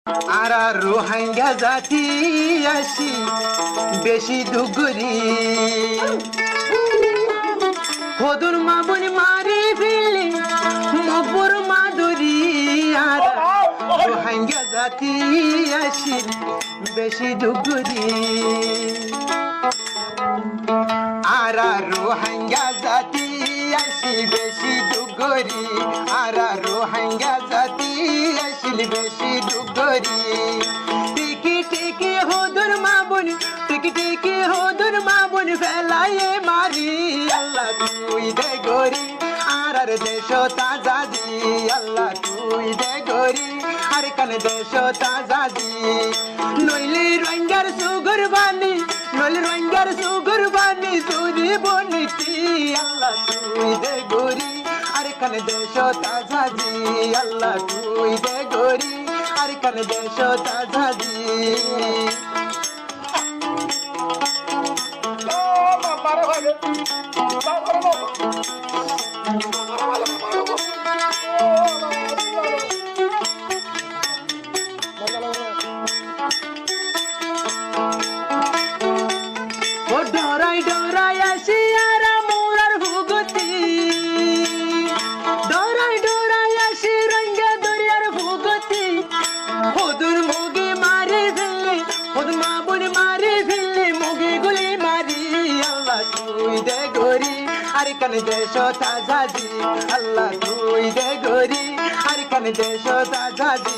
আরা রোহিঙ্গা জাতি আসি বেশি দুগুরি হদুর মা বনি মারি ফেলে মপুর মাধুরী আরা রোহিঙ্গা জাতি আসি বেশি দুগুরি আরা রোহিঙ্গা জাতি আসি বেশি দুগুরি আরা রোহিঙ্গা জাতি আসিল বেশি দুগুরি টিকি টিকি হদুর মা বনি টিকি টিকি হদুর মা বনি ফেলায়ে মারি আল্লাহ তুই দে গরি আর দেশ তাজাদি আল্লাহ তুই দে গরি আর কান দেশ তাজাদি নইলে রঙ্গার সুগুর বানি নইলে রঙ্গার সুগুর বানি তুই বনিতি আল্লাহ তুই দে গরি আর কান দেশ তাজাদি আল্লাহ তুই দে গরি আর কান দেশ তাজাদি ডরাই ডরাই আসি আর মোরার ভুগতি ডরাই ডরাই আসি রঙ্গা দরিয়ার ভুগতি হদুর মুগে মারি ফেললে হদ মা বনে মারি ফেললে মুগে গুলি মারি আল্লাহ তুই দে গরি আর কান দেশ তাজাদি আল্লাহ তুই দে গরি আর কান দেশ তাজাদি